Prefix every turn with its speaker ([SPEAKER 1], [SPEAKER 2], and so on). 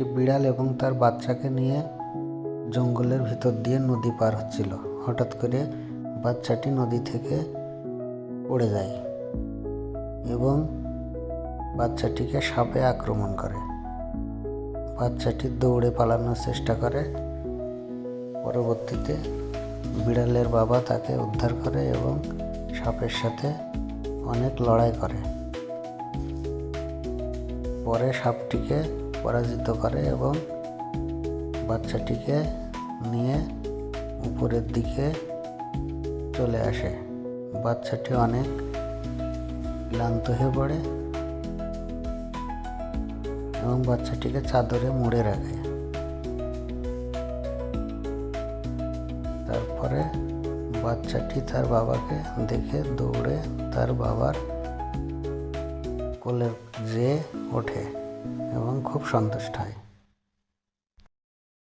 [SPEAKER 1] একটি বিড়াল এবং তার বাচ্চাকে নিয়ে জঙ্গলের ভিতর দিয়ে নদী পার হচ্ছিল। হঠাৎ করে বাচ্চাটি নদী থেকে পড়ে যায় এবং বাচ্চাটিকে সাপে আক্রমণ করে। বাচ্চাটি দৌড়ে পালানোর চেষ্টা করে। পরবর্তীতে বিড়ালের বাবা তাকে উদ্ধার করে এবং সাপের সাথে অনেক লড়াই করে। পরে সাপটিকে পরাজিত করে এবং বাচ্চাটিকে নিয়ে উপরের দিকে চলে আসে। বাচ্চাটি অনেক ক্লান্ত হয়ে পড়ে এবং বাচ্চাটিকে চাদরে মুড়ে রাখে। তারপরে বাচ্চাটি তার বাবাকে দেখে দৌড়ে তার বাবার কোলে যেয়ে ওঠে এবং খুব সন্তুষ্ট হয়।